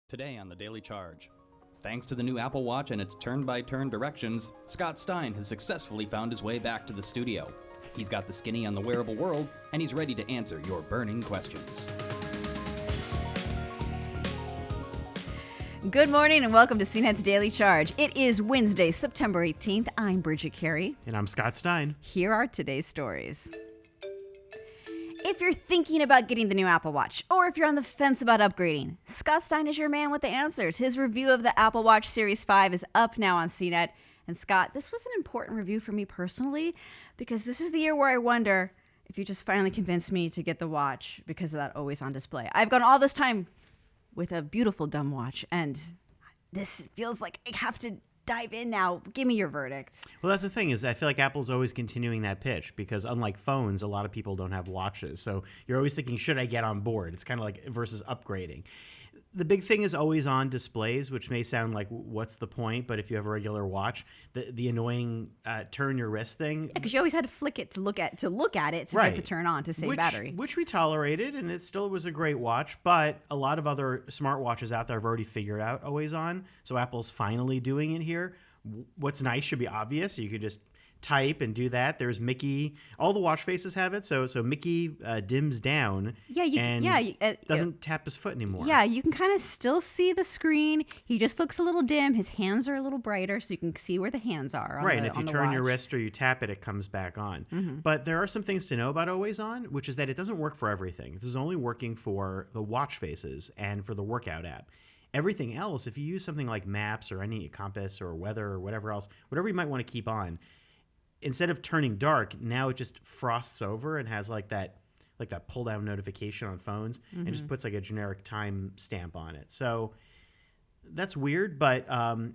Today on the Daily Charge. Thanks to the new Apple Watch and its turn-by-turn directions, Scott Stein has successfully found his way back to the studio. He's got the skinny on the wearable world, and he's ready to answer your burning questions. Good morning and welcome to CNET's Daily Charge. It is Wednesday, September 18th. I'm Bridget Carey. And I'm Scott Stein. Here are today's stories. If you're thinking about getting the new Apple Watch, or if you're on the fence about upgrading, Scott Stein is your man with the answers. His review of the Apple Watch Series 5 is up now on CNET. And Scott, this was an important review for me personally, because this is the year where I wonder if you just finally convinced me to get the watch because of that always-on display. I've gone all this time with a beautiful dumb watch, and this feels like I have to dive in now. Give me your verdict. Well, that's the thing is I feel like Apple's always continuing that pitch because unlike phones, a lot of people don't have watches. So you're always thinking, should I get on board? It's kind of like versus upgrading. The big thing is always on displays, which may sound like what's the point? But if you have a regular watch, the annoying turn your wrist thing. Yeah, because you always had to flick it to look at it to right. have to turn on to save battery. Which we tolerated, and it still was a great watch. But a lot of other smartwatches out there have already figured out always on. So Apple's finally doing it here. What's nice should be obvious. You could just type and do that. There's Mickey. All the watch faces have it. So Mickey dims down. Doesn't tap his foot anymore. Yeah, you can kind of still see the screen. He just looks a little dim. His hands are a little brighter, so you can see where the hands are. Right, and if you turn your wrist or you tap it, it comes back on. Mm-hmm. But there are some things to know about Always On, which is that it doesn't work for everything. This is only working for the watch faces and for the workout app. Everything else, if you use something like maps or any compass or weather or whatever else, whatever you might want to keep on, instead of turning dark, now it just frosts over and has like that pull down notification on phones and just puts like a generic time stamp on it. So that's weird, but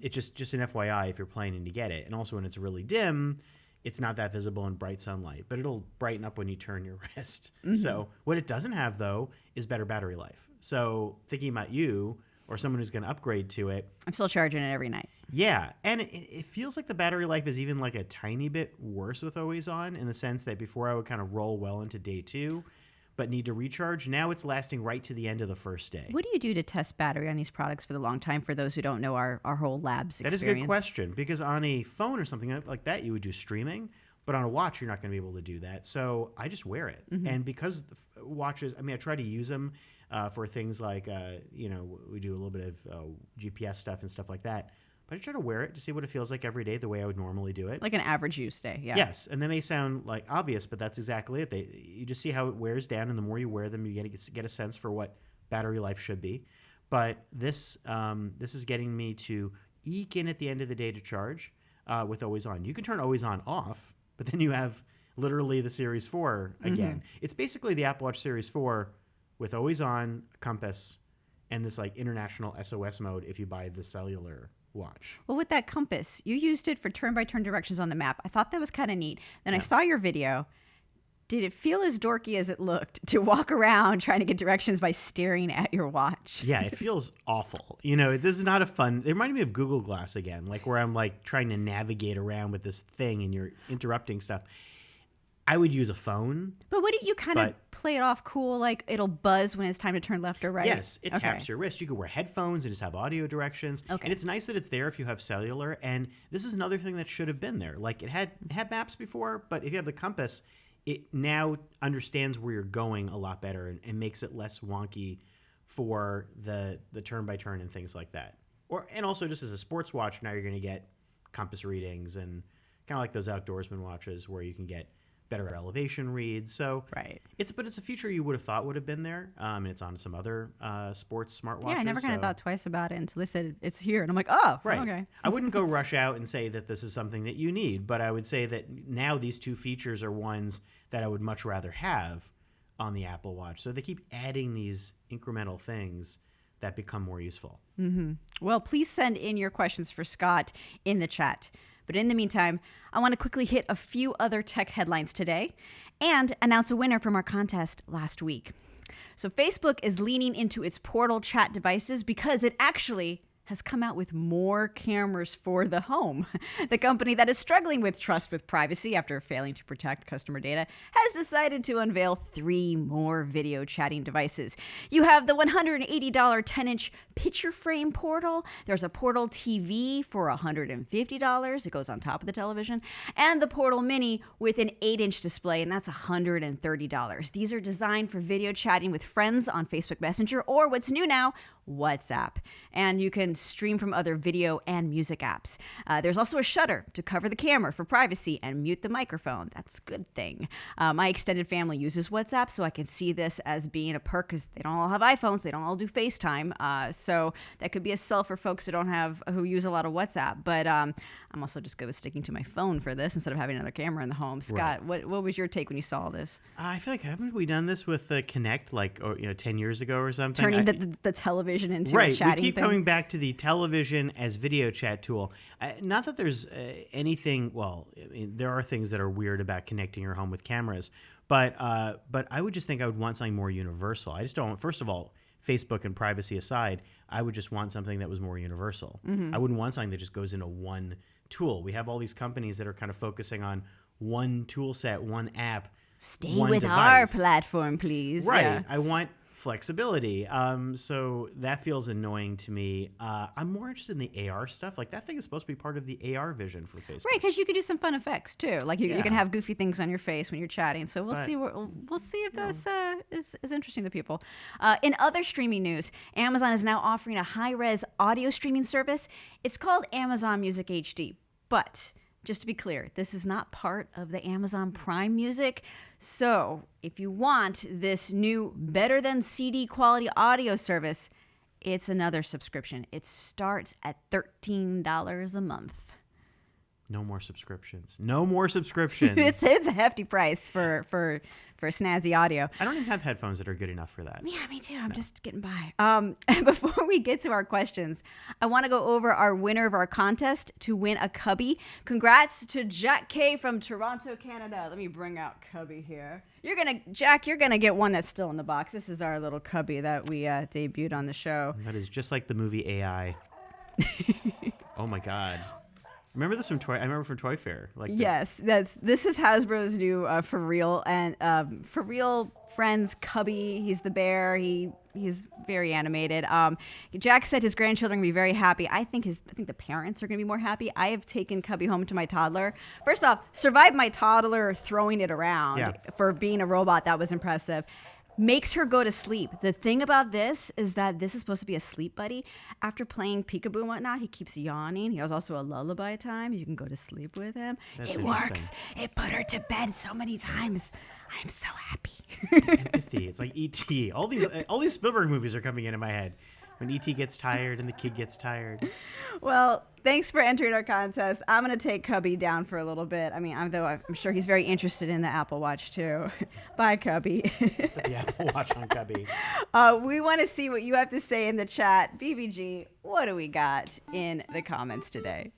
it's just an FYI if you're planning to get it. And also when it's really dim, it's not that visible in bright sunlight, but it'll brighten up when you turn your wrist. Mm-hmm. So what it doesn't have though is better battery life. So thinking about you or someone who's going to upgrade to it. I'm still charging it every night. Yeah, and it feels like the battery life is even like a tiny bit worse with Always On in the sense that before I would kind of roll well into day 2, but need to recharge. Now it's lasting right to the end of the first day. What do you do to test battery on these products for the long time for those who don't know our whole labs experience? That is a good question because on a phone or something like that, you would do streaming. But on a watch, you're not going to be able to do that. So I just wear it. Mm-hmm. And because watches, I try to use them for things like, we do a little bit of GPS stuff and stuff like that. But I try to wear it to see what it feels like every day the way I would normally do it. Like an average use day, yeah. Yes, and that may sound like obvious, but that's exactly it. You just see how it wears down, and the more you wear them, you get a sense for what battery life should be. But this is getting me to eke in at the end of the day to charge with Always On. You can turn Always On off, but then you have literally the Series 4 again. Mm-hmm. It's basically the Apple Watch Series 4 with Always On, compass, and this like international SOS mode if you buy the cellular watch. Well, with that compass, you used it for turn-by-turn directions on the map. I thought that was kind of neat. Then I saw your video. Did it feel as dorky as it looked to walk around trying to get directions by staring at your watch? Yeah, it feels awful. This is not a fun. It reminded me of Google Glass again, like where I'm like trying to navigate around with this thing and you're interrupting stuff. I would use a phone. But wouldn't you kind of play it off cool, like it'll buzz when it's time to turn left or right? Yes, it taps your wrist. You could wear headphones and just have audio directions. Okay. And it's nice that it's there if you have cellular. And this is another thing that should have been there. Like it had maps before, but if you have the compass, it now understands where you're going a lot better and makes it less wonky for the turn-by-turn and things like that. And also just as a sports watch, now you're going to get compass readings and kind of like those outdoorsman watches where you can get better elevation reads. So right. It's a feature you would have thought would have been there. And it's on some other sports smartwatches. Yeah, I never kind of thought twice about it until they said it's here. And I'm like, oh, right. Okay. I wouldn't go rush out and say that this is something that you need, but I would say that now these two features are ones that I would much rather have on the Apple Watch. So they keep adding these incremental things that become more useful. Mm-hmm. Well, please send in your questions for Scott in the chat. But in the meantime, I want to quickly hit a few other tech headlines today and announce a winner from our contest last week. So Facebook is leaning into its portal chat devices because it actually has come out with more cameras for the home. The company that is struggling with trust with privacy after failing to protect customer data has decided to unveil 3 more video chatting devices. You have the $180 10-inch picture frame Portal. There's a Portal TV for $150. It goes on top of the television. And the Portal Mini with an 8-inch display, and that's $130. These are designed for video chatting with friends on Facebook Messenger, or what's new now, WhatsApp. And you can stream from other video and music apps. There's also a shutter to cover the camera for privacy and mute the microphone. That's a good thing. My extended family uses WhatsApp, so I can see this as being a perk because they don't all have iPhones. They don't all do FaceTime. So that could be a sell for folks who use a lot of WhatsApp. But I'm also just good with sticking to my phone for this instead of having another camera in the home. Scott, what was your take when you saw this? I feel like, haven't we done this with the Kinect 10 years ago or something? Turning the television into a chatting we keep thing. coming back to the television as video chat tool. Not that there's anything. Well, I mean, there are things that are weird about connecting your home with cameras, but I would just think I would want something more universal. I just don't. First of all, Facebook and privacy aside, I would just want something that was more universal. I wouldn't want something that just goes into one tool. We have all these companies that are kind of focusing on one tool set, one app. Stay one with device. our platform, please. Right. Yeah. I want flexibility. So that feels annoying to me. I'm more interested in the AR stuff. Like, that thing is supposed to be part of the AR vision for Facebook. Right, because you could do some fun effects too. Like you can have goofy things on your face when you're chatting. So we'll see if this is interesting to people. In other streaming news, Amazon is now offering a high-res audio streaming service. It's called Amazon Music HD, but just to be clear, this is not part of the Amazon Prime Music. So if you want this new better than CD quality audio service, it's another subscription. It starts at $13 a month. No more subscriptions. No more subscriptions. It's a hefty price for snazzy audio. I don't even have headphones that are good enough for that. Yeah, me too. I'm just getting by. Before we get to our questions, I want to go over our winner of our contest to win a Cubby. Congrats to Jack K from Toronto, Canada. Let me bring out Cubby here. Jack, you're gonna get one that's still in the box. This is our little Cubby that we debuted on the show. That is just like the movie AI. Oh my God. Remember this from Toy? I remember from Toy Fair. This is Hasbro's new For Real and For Real Friends Cubby. He's the bear. He's very animated. Jack said his grandchildren are gonna be very happy. I think the parents are gonna be more happy. I have taken Cubby home to my toddler. First off, survived my toddler throwing it around for being a robot. That was impressive. Makes her go to sleep. The thing about this is that this is supposed to be a sleep buddy. After playing peekaboo and whatnot, he keeps yawning. He has also a lullaby time. You can go to sleep with him. It works. It put her to bed so many times. I'm so happy. Empathy. It's like E.T. All these Spielberg movies are coming into my head. When E.T. gets tired and the kid gets tired. Well, thanks for entering our contest. I'm going to take Cubby down for a little bit. I mean, I'm sure he's very interested in the Apple Watch, too. Bye, Cubby. The Apple Watch on Cubby. We want to see what you have to say in the chat. BBG, what do we got in the comments today?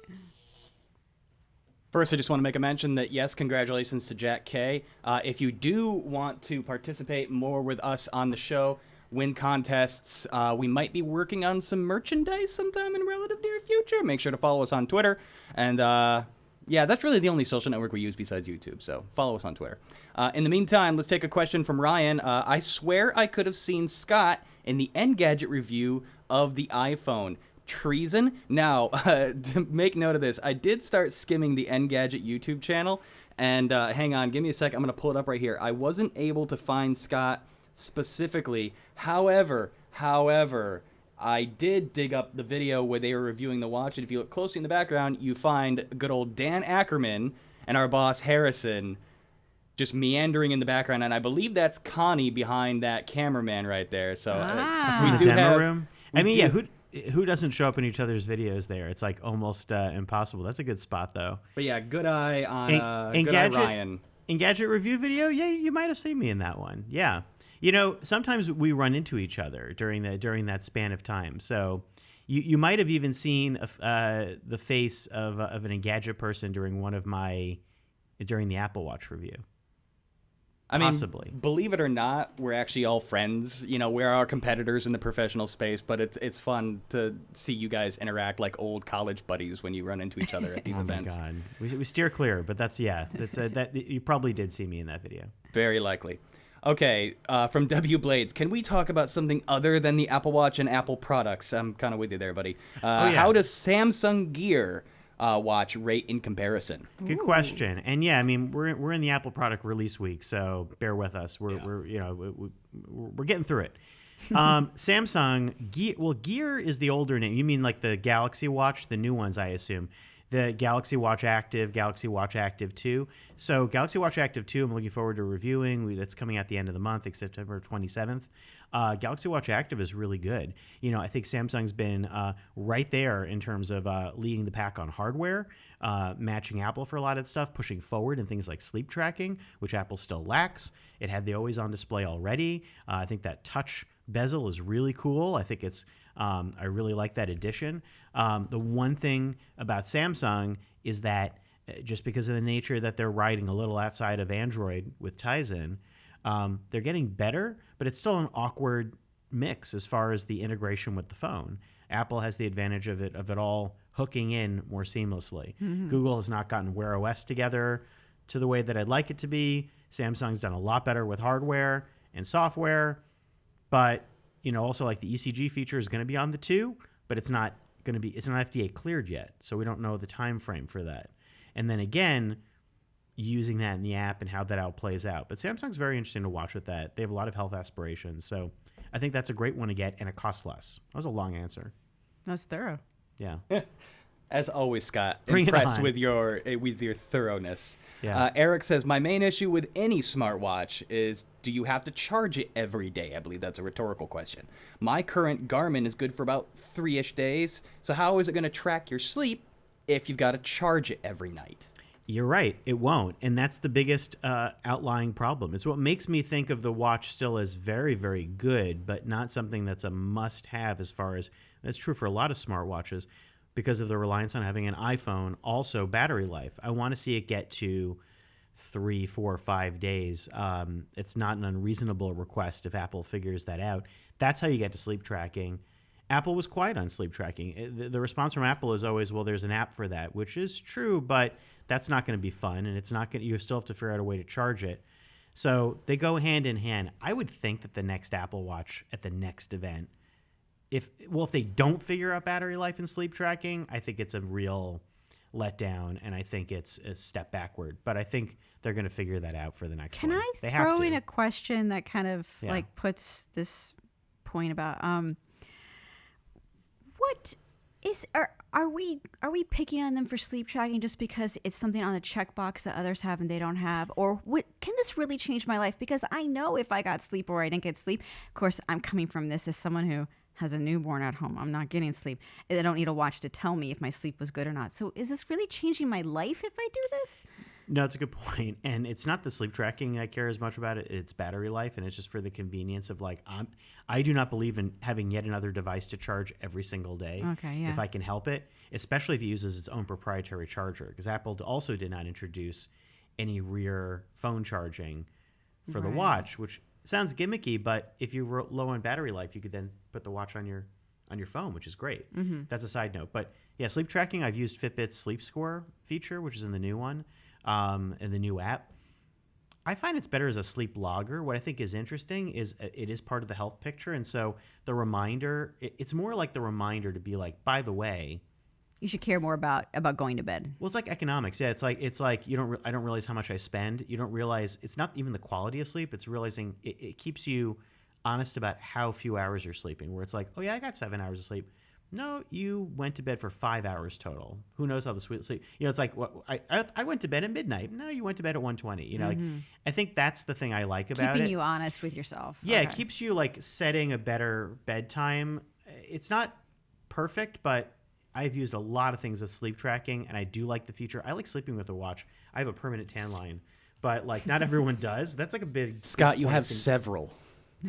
First, I just want to make a mention that, yes, congratulations to Jack K. If you do want to participate more with us on the show, win contests, we might be working on some merchandise sometime in relative near future. Make sure to follow us on Twitter. And that's really the only social network we use besides YouTube, so follow us on Twitter. In the meantime, let's take a question from Ryan. I swear I could have seen Scott in the Engadget review of the iPhone. Treason? Now, to make note of this, I did start skimming the Engadget YouTube channel, and hang on, give me a sec, I'm going to pull it up right here. I wasn't able to find Scott specifically. However, I did dig up the video where they were reviewing the watch, and if you look closely in the background, you find good old Dan Ackerman and our boss Harrison just meandering in the background, and I believe that's Connie behind that cameraman right there. So we do demo have room. I mean, who doesn't show up in each other's videos there? It's like almost impossible. That's a good spot though. But yeah, good eye on good eye Ryan. Engadget review video? Yeah, you might have seen me in that one. Yeah. You know, sometimes we run into each other during that span of time. So you might have even seen the face of an Engadget person during the Apple Watch review. I mean, Possibly. believe it or not, we're actually all friends. You know, we're our competitors in the professional space, but it's fun to see you guys interact like old college buddies when you run into each other at these events. Oh my God, we steer clear, but that's that you probably did see me in that video. Very likely. Okay, from W Blades, can we talk about something other than the Apple Watch and Apple products? I'm kind of with you there, buddy. How does Samsung Gear Watch rate in comparison? Good question. And yeah, I mean, we're in the Apple product release week, so bear with us. We're getting through it. Samsung Gear is the older name. You mean like the Galaxy Watch, the new ones, I assume. The Galaxy Watch Active, Galaxy Watch Active 2. So Galaxy Watch Active 2, I'm looking forward to reviewing. That's coming at the end of the month, September 27th. Galaxy Watch Active is really good. You know, I think Samsung's been right there in terms of leading the pack on hardware, matching Apple for a lot of stuff, pushing forward in things like sleep tracking, which Apple still lacks. It had the AlwaysOn display already. I think that touch bezel is really cool. I think it's I really like that addition. The one thing about Samsung is that just because of the nature that they're riding a little outside of Android with Tizen, they're getting better, but it's still an awkward mix as far as the integration with the phone. Apple has the advantage of it all hooking in more seamlessly. Google has not gotten Wear OS together to the way that I'd like it to be. Samsung's done a lot better with hardware and software, but you know, also like the ECG feature is going to be on the 2, but it's not FDA cleared yet, so we don't know the time frame for that. And then again, using that in the app and how that all plays out. But Samsung's very interesting to watch with that. They have a lot of health aspirations, so I think that's a great one to get, and it costs less. That was a long answer. That's thorough. Yeah. As always, Scott, Bring it impressed on. with your thoroughness. Yeah. Eric says, my main issue with any smartwatch is, do you have to charge it every day? I believe that's a rhetorical question. My current Garmin is good for about 3-ish days, so how is it going to track your sleep if you've got to charge it every night? You're right. It won't. And that's the biggest outlying problem. It's what makes me think of the watch still as very, very good, but not something that's a must-have as far as, that's true for a lot of smartwatches, because of the reliance on having an iPhone. Also, battery life. I want to see it get to 3, 4, 5 days. It's not an unreasonable request if Apple figures that out. That's how you get to sleep tracking. Apple was quiet on sleep tracking. The response from Apple is always, well, there's an app for that, which is true, but that's not going to be fun, and it's not going. You still have to figure out a way to charge it. So they go hand in hand. I would think that the next Apple Watch at the next event, if they don't figure out battery life and sleep tracking, I think it's a real letdown, and I think it's a step backward. But I think they're going to figure that out for the next one. Can I throw in a question that kind of like puts this point about what is are we picking on them for sleep tracking just because it's something on the checkbox that others have and they don't have, or can this really change my life? Because I know if I got sleep or I didn't get sleep, of course I'm coming from this as someone who has a newborn at home. I'm not getting sleep. I don't need a watch to tell me if my sleep was good or not. So is this really changing my life if I do this? No, it's a good point. And it's not the sleep tracking I care as much about. It's battery life, and it's just for the convenience of like, I do not believe in having yet another device to charge every single day. Okay, yeah. If I can help it, especially if it uses its own proprietary charger, because Apple also did not introduce any rear phone charging for the watch, which sounds gimmicky, but if you're low on battery life, you could then put the watch on your phone, which is great. Mm-hmm. That's a side note. But yeah, sleep tracking, I've used Fitbit's Sleep Score feature, which is in the new one, in the new app. I find it's better as a sleep logger. What I think is interesting is it is part of the health picture. And so the reminder, it's more like the reminder to be like, by the way, you should care more about going to bed. well, it's like economics. Yeah, it's like I don't realize how much I spend. You don't realize it's not even the quality of sleep. It's realizing it keeps you honest about how few hours you're sleeping. Where it's like, oh yeah, I got 7 hours of sleep. No, you went to bed for 5 hours total. Who knows how the sleep? You know, it's like I went to bed at midnight. No, you went to bed at 1:20. You know, like I think that's the thing I like about Keeping it. you honest with yourself. Yeah, Okay. it keeps you like setting a better bedtime. It's not perfect, but I've used a lot of things with sleep tracking, and I do like the feature. I like sleeping with a watch. I have a permanent tan line, but like not everyone does. That's like a big Scott, you point have of thing. several.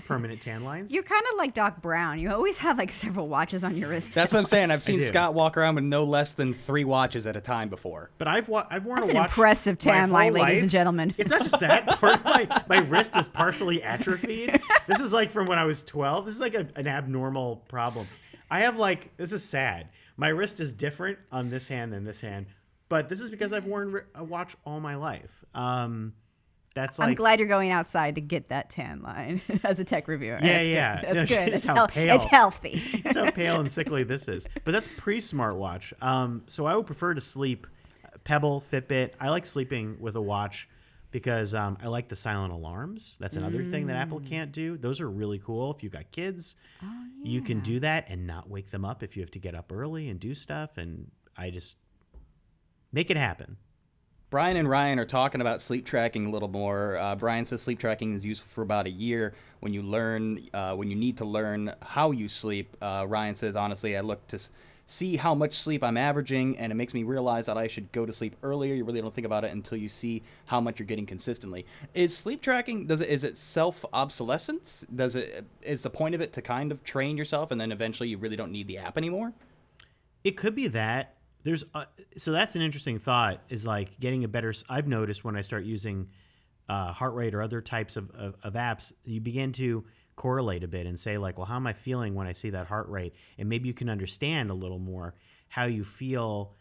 permanent tan lines. You're kind of like Doc Brown. You always have like several watches on your wrist. That's what I'm saying. I've seen do. Scott walk around with no less than 3 watches at a time before. But I've worn That's a watch. an impressive tan my line, whole ladies life. and gentlemen. It's not just that. Part of my wrist is partially atrophied. This is like from when I was 12. This is like an abnormal problem. I have this is sad. My wrist is different on this hand than this hand. But this is because I've worn a watch all my life. That's I'm glad you're going outside to get that tan line as a tech reviewer. Yeah, That's No, good. just how pale. It's healthy. That's how pale and sickly this is. But that's pre-smartwatch. So I would prefer to sleep Pebble, Fitbit. I like sleeping with a watch because I like the silent alarms. That's another thing that Apple can't do. Those are really cool. If you've got kids, you can do that and not wake them up if you have to get up early and do stuff. And I just make it happen. Brian and Ryan are talking about sleep tracking a little more. Brian says sleep tracking is useful for about a year when you need to learn how you sleep. Ryan says, honestly, I look to see how much sleep I'm averaging, and it makes me realize that I should go to sleep earlier. You really don't think about it until you see how much you're getting consistently. Is sleep tracking, is it self-obsolescence? Is the point of it to kind of train yourself, and then eventually you really don't need the app anymore? It could be that. So that's an interesting thought, is like getting a better. I've noticed when I start using heart rate or other types of apps, you begin to correlate a bit and say like, well, how am I feeling when I see that heart rate? And maybe you can understand a little more how you feel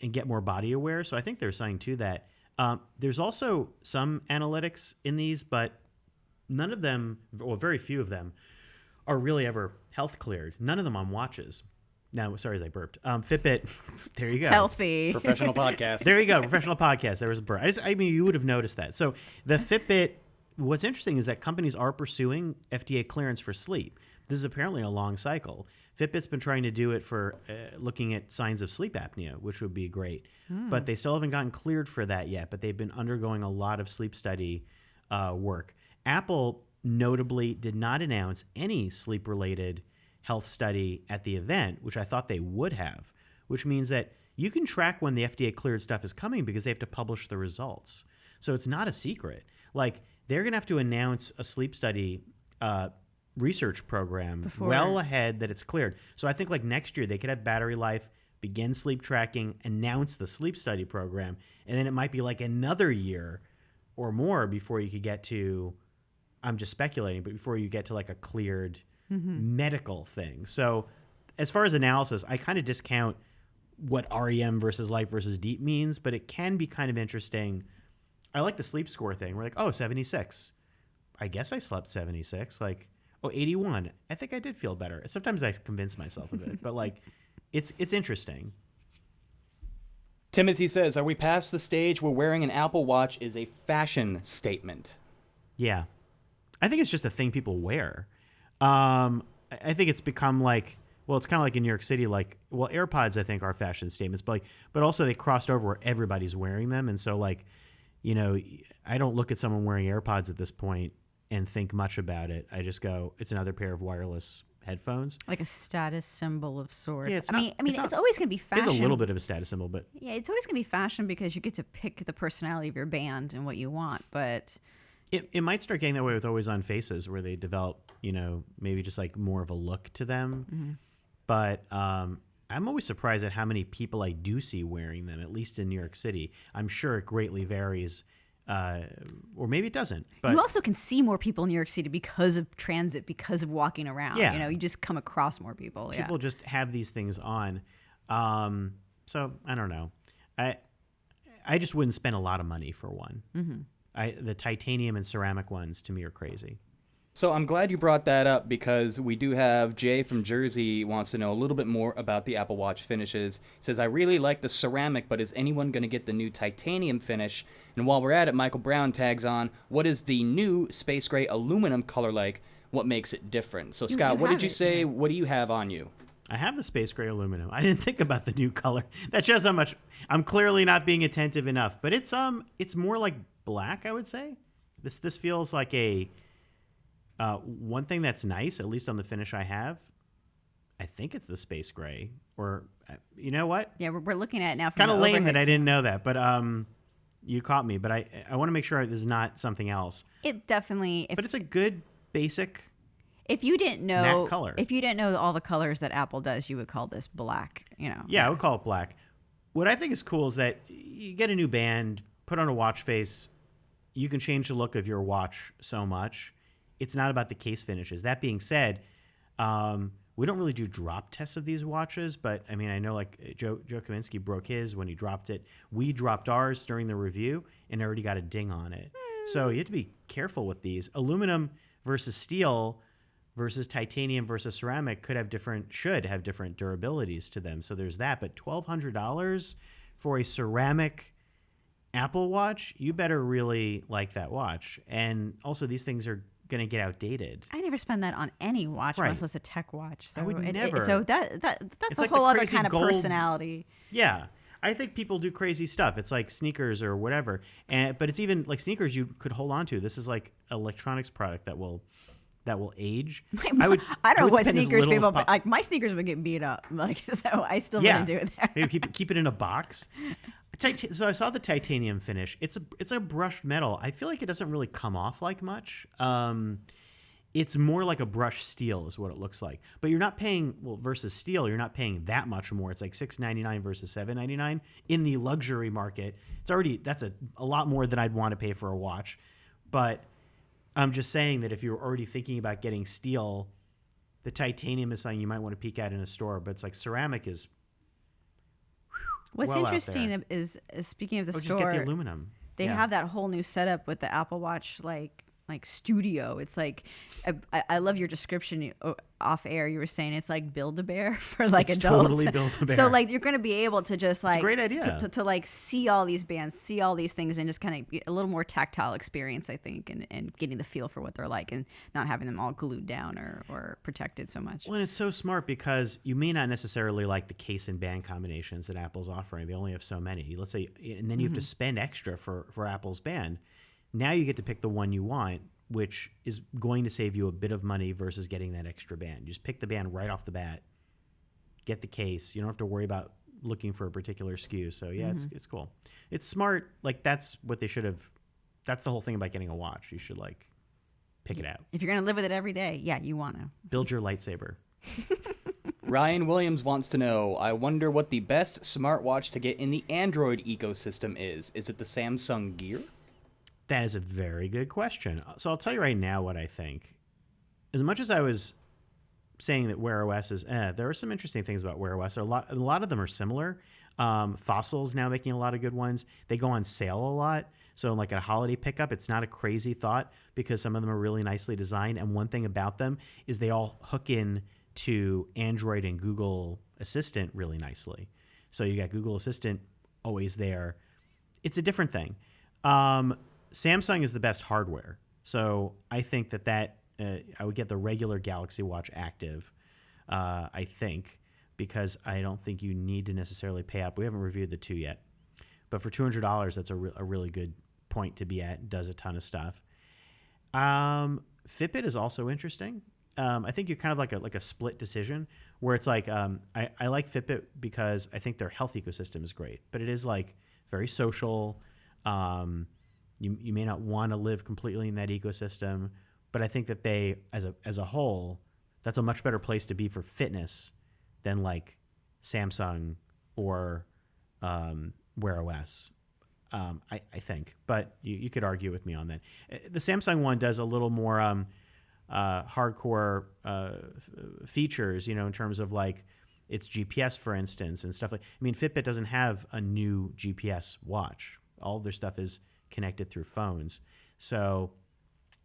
and get more body aware. So I think there's something to that. There's also some analytics in these, but none of them, or very few of them, are really ever health cleared. None of them on watches. No, sorry, as I burped. Fitbit, there you go. Healthy. Professional podcast. There you go, professional podcast. There was a burp. I mean, you would have noticed that. So the Fitbit, what's interesting is that companies are pursuing FDA clearance for sleep. This is apparently a long cycle. Fitbit's been trying to do it for looking at signs of sleep apnea, which would be great. But they still haven't gotten cleared for that yet, but they've been undergoing a lot of sleep study work. Apple notably did not announce any sleep-related health study at the event, which I thought they would have, which means that you can track when the FDA cleared stuff is coming because they have to publish the results. So it's not a secret. Like, they're going to have to announce a sleep study research program well ahead that it's cleared. So I think like next year they could have battery life, begin sleep tracking, announce the sleep study program, and then it might be like another year or more before you could get to, I'm just speculating, but before you get to like a cleared medical thing. So as far as analysis, I kind of discount what REM versus light versus deep means, but it can be kind of interesting. I like the sleep score thing. We're like, oh, 76. I guess I slept 76. Like, oh, 81. I think I did feel better. Sometimes I convince myself of it, but like, it's interesting. Timothy says, are we past the stage where wearing an Apple Watch is a fashion statement? Yeah. I think it's just a thing people wear. I think it's become like, well, it's kind of like in New York City, like, well, AirPods, I think, are fashion statements, but also they crossed over where everybody's wearing them. And so, like, you know, I don't look at someone wearing AirPods at this point and think much about it. I just go, it's another pair of wireless headphones. Like a status symbol of sorts. Yeah, I mean, it's always going to be fashion. It's a little bit of a status symbol, but yeah, it's always going to be fashion because you get to pick the personality of your band and what you want. But it might start getting that way with Always On Faces, where they develop, you know, maybe just like more of a look to them. Mm-hmm. But I'm always surprised at how many people I do see wearing them, at least in New York City. I'm sure it greatly varies, or maybe it doesn't. But you also can see more people in New York City because of transit, because of walking around. Yeah. You know, you just come across more people. People just have these things on. So I don't know. I just wouldn't spend a lot of money for one. Mm-hmm. The titanium and ceramic ones to me are crazy. So I'm glad you brought that up because we do have Jay from Jersey wants to know a little bit more about the Apple Watch finishes. He says, I really like the ceramic, but is anyone going to get the new titanium finish? And while we're at it, Michael Brown tags on, what is the new space gray aluminum color like? What makes it different? So Scott, what did you say? Yeah. What do you have on you? I have the space gray aluminum. I didn't think about the new color. That shows how much I'm clearly not being attentive enough. But it's more like black, I would say. This feels like a one thing that's nice, at least on the finish I have. I think it's the space gray, or you know what? Yeah, we're looking at it now. Kind of lame that I didn't know that, but you caught me. But I want to make sure there's not something else. It definitely. But it's a good basic. If you didn't know, matte color. if you didn't know all the colors that Apple does, you would call this black. Yeah, I would call it black. What I think is cool is that you get a new band, put on a watch face, you can change the look of your watch so much. It's not about the case finishes. That being said, we don't really do drop tests of these watches, but I mean, I know like Joe Kaminsky broke his when he dropped it. We dropped ours during the review and already got a ding on it. So you have to be careful with these. Aluminum versus steel versus titanium versus ceramic should have different durabilities to them. So there's that. But $1,200 for a ceramic Apple Watch, you better really like that watch. And also, these things are going to get outdated. I never spend that on any watch Right. unless it's a tech watch. So I would never. So that's It's a like whole the other crazy kind of gold- personality. Yeah. I think people do crazy stuff. It's like sneakers or whatever. But it's even like sneakers you could hold on to. This is like electronics product that will age. I don't know what spend as sneakers little as people like. My sneakers would get beat up. Like, so I still wouldn't do it there. Maybe keep it in a box. So I saw the titanium finish. It's a brushed metal. I feel like it doesn't really come off like much. It's more like a brushed steel is what it looks like. But you're not paying, versus steel, you're not paying that much more. It's like $699 versus $799 in the luxury market. That's a lot more than I'd want to pay for a watch. But I'm just saying that if you're already thinking about getting steel, the titanium is something you might want to peek at in a store. But it's like ceramic is. What's well out interesting there. is speaking of the Just store, get the aluminum. they have that whole new setup with the Apple Watch like studio. It's like I love your description off air. You were saying it's like Build-A-Bear for like It's adults. totally Build-A-Bear. So like you're going to be able to just like a great idea. to like see all these bands, see all these things, and just kind of a little more tactile experience, I think, and getting the feel for what they're like, and not having them all glued down or protected so much. Well, and it's so smart because you may not necessarily like the case and band combinations that Apple's offering. They only have so many. Let's say, and then you have to spend extra for Apple's band. Now you get to pick the one you want, which is going to save you a bit of money versus getting that extra band. You just pick the band right off the bat, get the case. You don't have to worry about looking for a particular SKU. So yeah, it's cool. It's smart. Like that's what they should have. That's the whole thing about getting a watch. You should like pick it out. If you're going to live with it every day, yeah, you want to. Build your lightsaber. Ryan Williams wants to know, I wonder what the best smartwatch to get in the Android ecosystem is. Is it the Samsung Gear? That is a very good question. So I'll tell you right now what I think. As much as I was saying that Wear OS is, there are some interesting things about Wear OS. A lot of them are similar. Fossil's now making a lot of good ones. They go on sale a lot. So like a holiday pickup, it's not a crazy thought because some of them are really nicely designed. And one thing about them is they all hook in to Android and Google Assistant really nicely. So you got Google Assistant always there. It's a different thing. Samsung is the best hardware. So I think that I would get the regular Galaxy Watch Active, I think, because I don't think you need to necessarily pay up. We haven't reviewed the 2 yet. But for $200, that's a really good point to be at. It does a ton of stuff. Fitbit is also interesting. I think you're kind of like a split decision where it's like I like Fitbit because I think their health ecosystem is great, but it is like very social. You may not want to live completely in that ecosystem, but I think that they, as a whole, that's a much better place to be for fitness than like Samsung or Wear OS. I think, but you could argue with me on that. The Samsung one does a little more hardcore features, in terms of like its GPS, for instance, and stuff like. I mean, Fitbit doesn't have a new GPS watch. All of their stuff is connected through phones. So,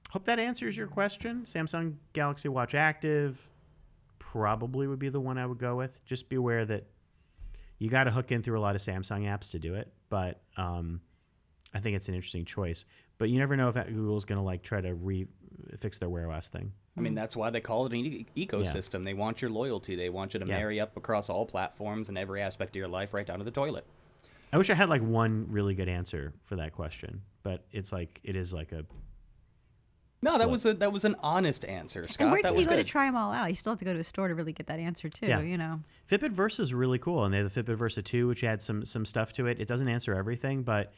hope that answers your question. Samsung Galaxy Watch Active probably would be the one I would go with. Just be aware that you got to hook in through a lot of Samsung apps to do it, but I think it's an interesting choice. But you never know if Google's going to like try to fix their Wear OS thing. I mean, that's why they call it an ecosystem. Yeah. They want your loyalty. They want you to marry up across all platforms and every aspect of your life, right down to the toilet. I wish I had like one really good answer for that question, but it is like a. No, split. that was an honest answer, Scott. And where that can was you go good. to try them all out? You still have to go to a store to really get that answer too. Fitbit Versa is really cool, and they have the Fitbit Versa 2, which adds some stuff to it. It doesn't answer everything, but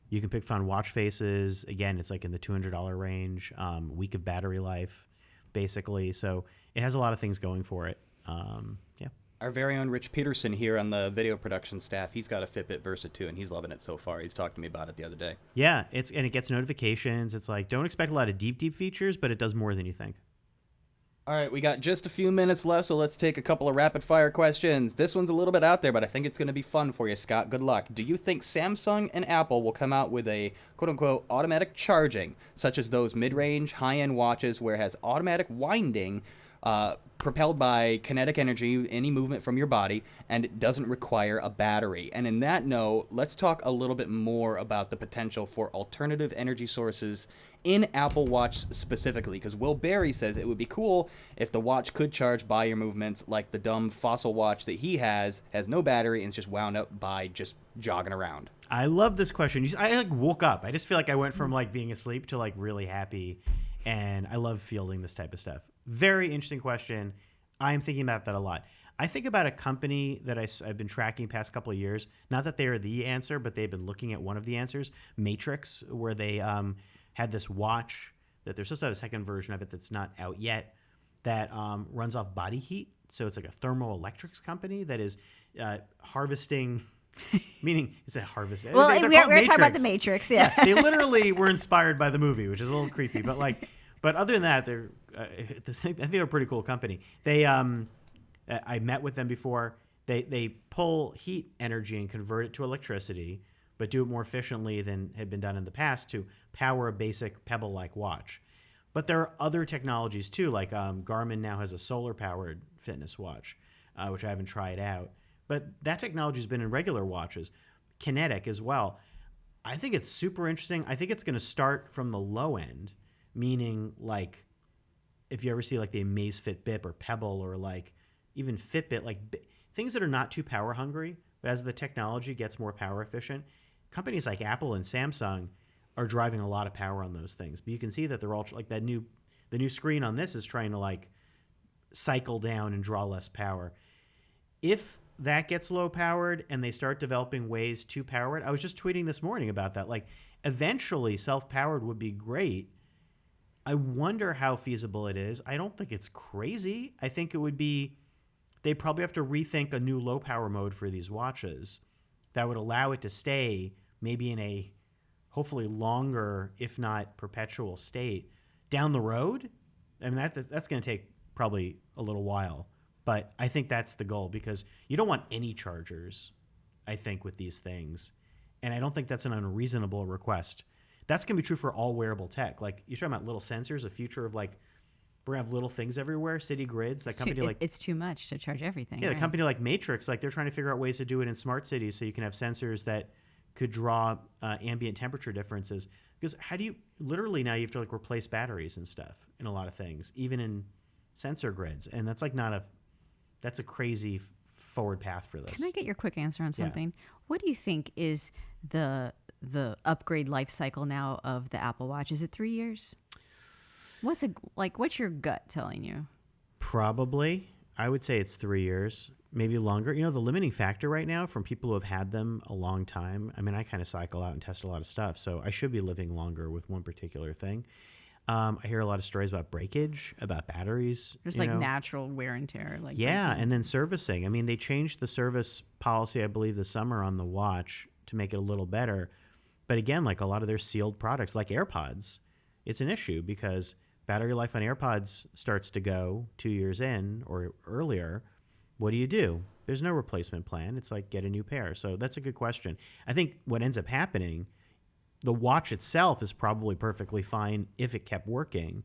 You can pick fun watch faces. Again, it's like in the $200 range. Week of battery life, basically. So it has a lot of things going for it. Yeah. Our very own Rich Peterson here on the video production staff, he's got a Fitbit Versa 2, and he's loving it so far. He's talked to me about it the other day. Yeah, it gets notifications. It's like, don't expect a lot of deep features, but it does more than you think. All right, we got just a few minutes left, so let's take a couple of rapid-fire questions. This one's a little bit out there, but I think it's going to be fun for you, Scott. Good luck. Do you think Samsung and Apple will come out with a quote-unquote automatic charging, such as those mid-range, high-end watches where it has automatic winding, propelled by kinetic energy, any movement from your body, and it doesn't require a battery? And in that note, let's talk a little bit more about the potential for alternative energy sources in Apple Watch specifically, because Will Berry says it would be cool if the watch could charge by your movements, like the dumb Fossil watch that he has no battery and it's just wound up by just jogging around. I love this question. I like woke up. I just feel like I went from like being asleep to like really happy, and I love fielding this type of stuff. Very interesting question. I'm thinking about that a lot. I think about a company that I've been tracking past couple of years. Not that they are the answer, but they've been looking at one of the answers, Matrix, where they had this watch that they're supposed to have a second version of it that's not out yet that runs off body heat. So it's like a thermoelectrics company that is harvesting, meaning it's a harvest. Well, we're talking about the Matrix, yeah. They literally were inspired by the movie, which is a little creepy. But other than that, I think they're a pretty cool company. I met with them before. They pull heat energy and convert it to electricity, but do it more efficiently than had been done in the past to power a basic Pebble-like watch. But there are other technologies too, like Garmin now has a solar-powered fitness watch, which I haven't tried out. But that technology has been in regular watches, kinetic as well. I think it's super interesting. I think it's going to start from the low end, meaning like if you ever see like the Amazfit Bip or Pebble or like even Fitbit, like things that are not too power hungry, but as the technology gets more power efficient, companies like Apple and Samsung are driving a lot of power on those things. But you can see that they're all like the new screen on this is trying to like cycle down and draw less power. If that gets low powered and they start developing ways to power it, I was just tweeting this morning about that. Like eventually self-powered would be great. I wonder how feasible it is. I don't think it's crazy. I think it would be, they probably have to rethink a new low power mode for these watches that would allow it to stay maybe in a hopefully longer, if not perpetual state down the road. I mean, that's going to take probably a little while, but I think that's the goal because you don't want any chargers, I think, with these things. And I don't think that's an unreasonable request. That's going to be true for all wearable tech. Like you're talking about little sensors, a future of like, we're going to have little things everywhere, city grids. That company it's too much to charge everything. Yeah, right? The company like Matrix, like they're trying to figure out ways to do it in smart cities so you can have sensors that could draw ambient temperature differences. Because how do you, literally now you have to like replace batteries and stuff in a lot of things, even in sensor grids. And that's like that's a crazy forward path for this. Can I get your quick answer on something? Yeah. What do you think is the upgrade life cycle now of the Apple Watch? Is it 3 years? What's your gut telling you? Probably. I would say it's 3 years, maybe longer. You know, the limiting factor right now from people who have had them a long time, I mean, I kind of cycle out and test a lot of stuff, so I should be living longer with one particular thing. I hear a lot of stories about breakage, about batteries. There's natural wear and tear. Yeah, and then servicing. I mean, they changed the service policy, I believe, this summer on the watch to make it a little better. But again, like a lot of their sealed products, like AirPods, it's an issue because battery life on AirPods starts to go 2 years in or earlier. What do? There's no replacement plan. It's like get a new pair. So that's a good question. I think what ends up happening, the watch itself is probably perfectly fine if it kept working,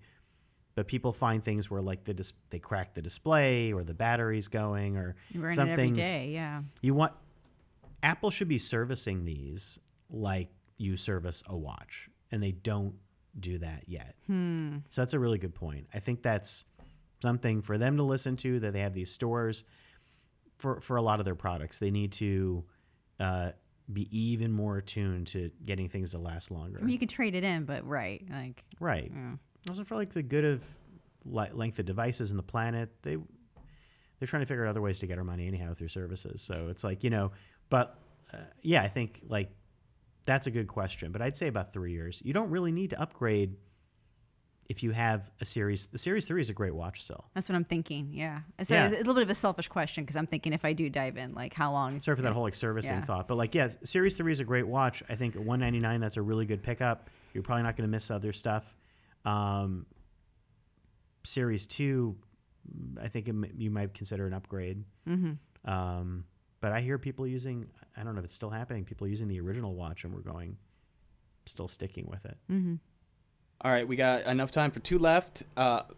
but people find things where like they crack the display or the battery's going or something. Every day, yeah. Apple should be servicing these like you service a watch, and they don't do that yet. So that's a really good point. I think that's something for them to listen to, that they have these stores for a lot of their products. They need to be even more attuned to getting things to last longer. I mean, you can trade it in, but right. Yeah. Also for like the good of length of devices and the planet, they're trying to figure out other ways to get our money anyhow through services. So it's like, but yeah, I think like That's a good question, but I'd say about 3 years. You don't really need to upgrade if you have a series. The Series 3 is a great watch still. That's what I'm thinking. Yeah. So Yeah. it's a little bit of a selfish question because I'm thinking if I do dive in, like how long? Sorry for that whole like servicing Yeah. thought, but like, yeah, Series 3 is a great watch. I think at $199, that's a really good pickup. You're probably not going to miss other stuff. Series 2, I think you might consider an upgrade. But I hear people using, I don't know if it's still happening, people using the original watch and still sticking with it. All right, we got enough time for 2 left.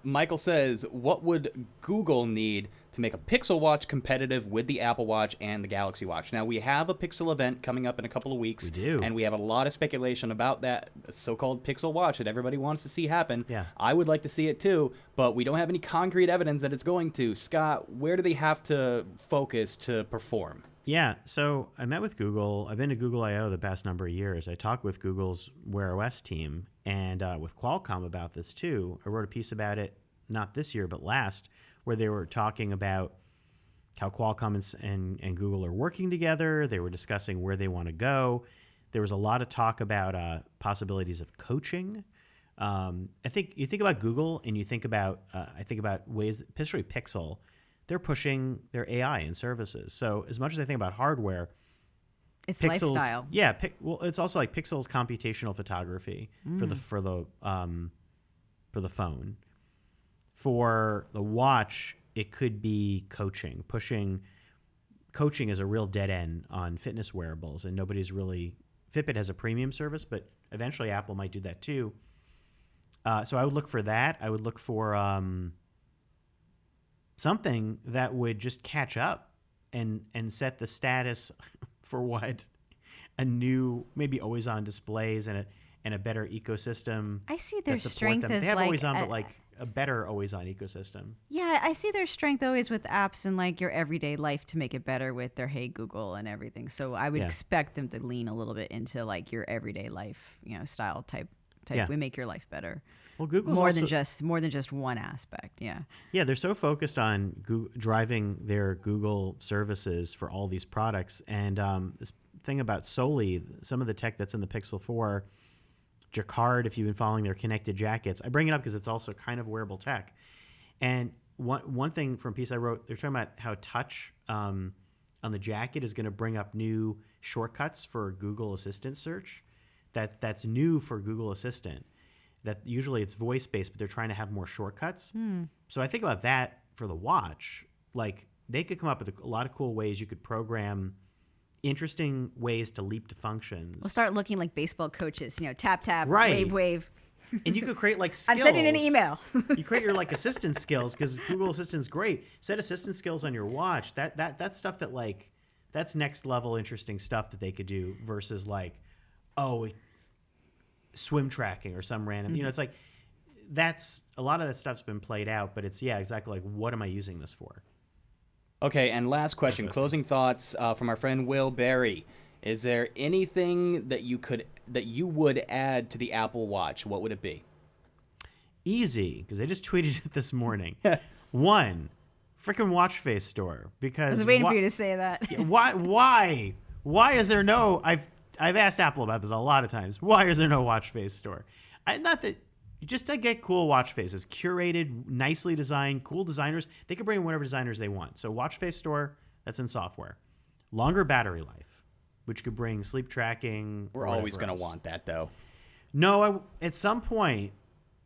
Michael says, what would Google need to make a Pixel Watch competitive with the Apple Watch and the Galaxy Watch? Now, we have a Pixel event coming up in a couple of weeks. We do. And we have a lot of speculation about that so-called Pixel Watch that everybody wants to see happen. Yeah. I would like to see it too, but we don't have any concrete evidence that it's going to. Scott, where do they have to focus to perform? Yeah, so I met with Google. I've been to Google I/O the past number of years. I talked with Google's Wear OS team and with Qualcomm about this too. I wrote a piece about it, not this year, but last, where they were talking about how Qualcomm and Google are working together. They were discussing where they want to go. There was a lot of talk about possibilities of coaching. I think you think about Google and you think about, I think about ways, especially Pixel, they're pushing their AI and services. So as much as I think about hardware, It's Pixel's, lifestyle. yeah. Well, it's also like Pixel's computational photography for the phone. For the watch, it could be coaching. Coaching is a real dead end on fitness wearables, and nobody's really. Fitbit has a premium service, but eventually Apple might do that too. So I would look for that. I would look for something that would just catch up and set the status for what a new, maybe always-on displays and a better ecosystem. I see their that support strength them. as They have like always-on, but like a better always-on ecosystem. Yeah, I see their strength always with apps and like your everyday life to make it better with their Hey Google and everything. So I would Yeah. expect them to lean a little bit into like your everyday life, style type. Yeah. We make your life better. Well, Google's more also, than just one aspect. Yeah. Yeah, they're so focused on driving their Google services for all these products. And this thing about Soli, some of the tech that's in the Pixel 4, Jacquard, if you've been following their connected jackets, I bring it up because it's also kind of wearable tech. And one thing from a piece I wrote, they're talking about how touch on the jacket is going to bring up new shortcuts for Google Assistant search. That's new for Google Assistant. That usually it's voice-based, but they're trying to have more shortcuts. So I think about that for the watch. Like, they could come up with a lot of cool ways you could program interesting ways to leap to functions. We'll start looking like baseball coaches, tap, tap, Right. wave. And you could create like skills. I'm sending an email. You create your like assistant skills because Google Assistant's great. Set assistant skills on your watch. That's stuff that like, that's next level interesting stuff that they could do versus like, swim tracking or some random, it's like, that's a lot of that stuff's been played out, but it's, yeah, exactly like, what am I using this for? Okay, and last question, closing thoughts from our friend Will Berry. Is there anything that you would add to the Apple Watch? What would it be? Easy, because I just tweeted it this morning. One, freaking watch face store. Because I was waiting for you to say that. Why is there no? I've asked Apple about this a lot of times. Why is there no watch face store? Not that. Just to get cool watch faces, curated, nicely designed, cool designers. They can bring in whatever designers they want. So watch face store, that's in software. Longer battery life, which could bring sleep tracking. We're always going to want that, though. No, at some point,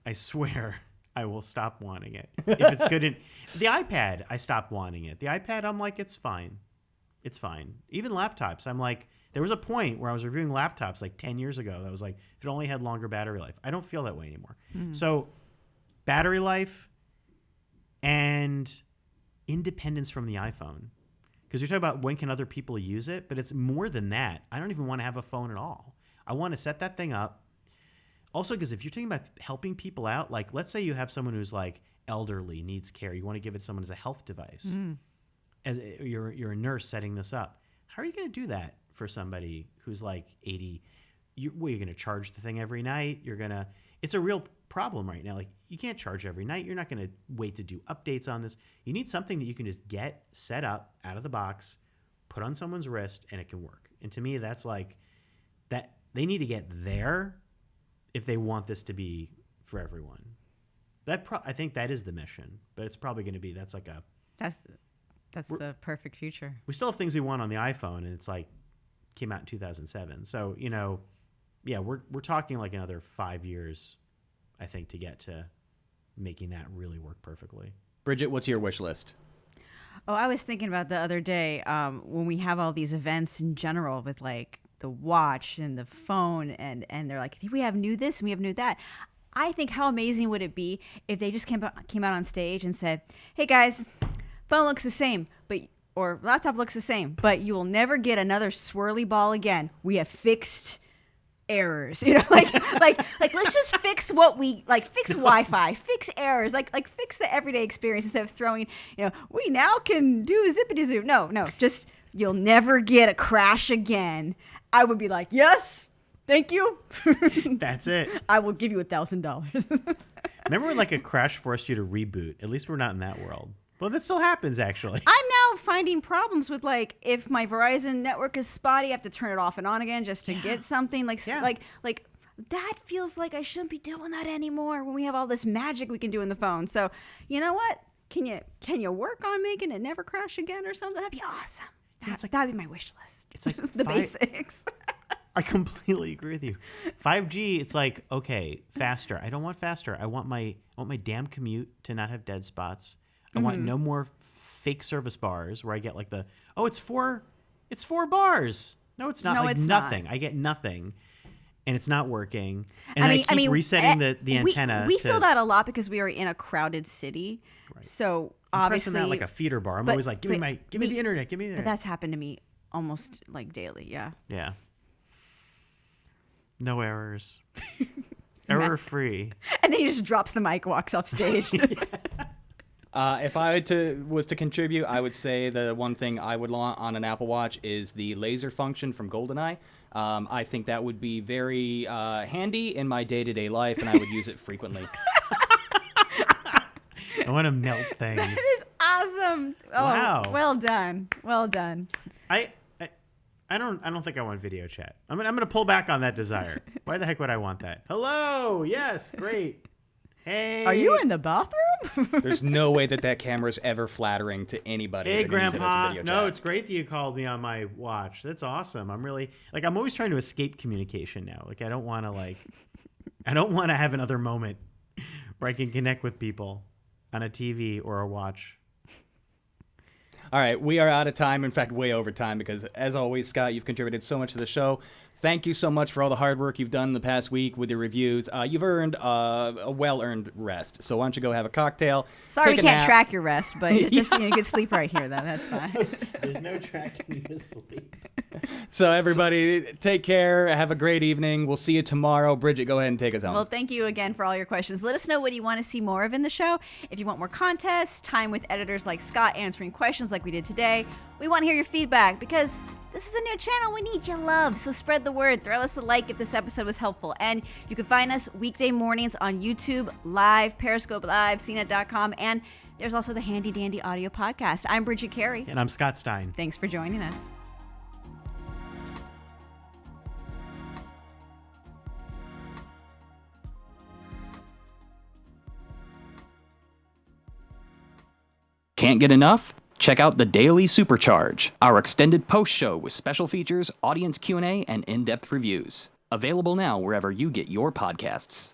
I swear, I will stop wanting it. If it's good. The iPad, I stopped wanting it. The iPad, I'm like, it's fine. It's fine. Even laptops, I'm like, there was a point where I was reviewing laptops like 10 years ago that was like, if it only had longer battery life. I don't feel that way anymore. So battery life and independence from the iPhone. Because you're talking about when can other people use it, but it's more than that. I don't even want to have a phone at all. I want to set that thing up. Also, because if you're talking about helping people out, like let's say you have someone who's like elderly, needs care. You want to give it to someone as a health device. As you're a nurse setting this up. How are you going to do that for somebody who's like 80? You're going to charge the thing every night. It's a real problem right now. Like you can't charge every night. You're not going to wait to do updates on this. You need something that you can just get set up out of the box, put on someone's wrist, and it can work. And to me, that's like, they need to get there if they want this to be for everyone. I think that is the mission, but it's probably going to be that's the perfect future. We still have things we want on the iPhone, and it's like came out in 2007. So yeah, we're talking like another 5 years, I think, to get to making that really work perfectly. Bridget, what's your wish list? Oh, I was thinking about the other day when we have all these events in general with like the watch and the phone, and they're like, we have new this and we have new that. I think how amazing would it be if they just came out on stage and said, hey guys, phone looks the same, or laptop looks the same, but you will never get another swirly ball again. We have fixed errors, like let's just fix what we like, fix Wi-Fi, fix errors, like fix the everyday experience instead of throwing, we now can do zippity zoo. No, just you'll never get a crash again. I would be like, yes, thank you. That's it. I will give you $1,000. Remember when like a crash forced you to reboot? At least we're not in that world. Well, that still happens, actually. I'm now finding problems with, like, if my Verizon network is spotty, I have to turn it off and on again just to get something. Like that feels like I shouldn't be doing that anymore when we have all this magic we can do in the phone. So, you know what? Can you work on making it never crash again or something? That'd be awesome. That'd be my wish list. It's like the basics. I completely agree with you. 5G, it's like, okay, faster. I don't want faster. I want my damn commute to not have dead spots. I want no more fake service bars where I get like it's four bars. No, it's not. No, like it's nothing. not. I get nothing, and it's not working. And I keep resetting the antenna. We feel that a lot because we are in a crowded city. Right. So I'm obviously, pressing that like a feeder bar. I'm always like, give me the internet. Give me the internet. But that's happened to me almost like daily. Yeah. Yeah. No errors. Error free. And then he just drops the mic, walks off stage. If I was to contribute, I would say the one thing I would want on an Apple Watch is the laser function from GoldenEye. I think that would be very handy in my day-to-day life, and I would use it frequently. I want to melt things. That is awesome. Oh, wow. Well done. Well done. I don't think I want video chat. I'm gonna pull back on that desire. Why the heck would I want that? Hello. Yes. Great. Hey. Are you in the bathroom? There's no way that camera is ever flattering to anybody. Hey, Grandpa. No, it's great that you called me on my watch. That's awesome. I'm really I'm always trying to escape communication now. Like I don't want to have another moment where I can connect with people on a TV or a watch. All right, we are out of time. In fact, way over time because, as always, Scott, you've contributed so much to the show. Thank you so much for all the hard work you've done the past week with your reviews. You've earned a well-earned rest. So why don't you go have a cocktail? Sorry we can't track your rest, but just you can sleep right here, though. That's fine. There's no tracking the sleep. So everybody, take care. Have a great evening. We'll see you tomorrow. Bridget, go ahead and take us home. Well, thank you again for all your questions. Let us know what you want to see more of in the show. If you want more contests, time with editors like Scott answering questions like we did today. We want to hear your feedback because this is a new channel. We need your love. So spread the word. Throw us a like if this episode was helpful. And you can find us weekday mornings on YouTube, Live, Periscope Live, CNET.com. And there's also the Handy Dandy Audio Podcast. I'm Bridget Carey. And I'm Scott Stein. Thanks for joining us. Can't get enough? Check out the Daily Supercharge, our extended post show with special features, audience Q&A, and in-depth reviews. Available now wherever you get your podcasts.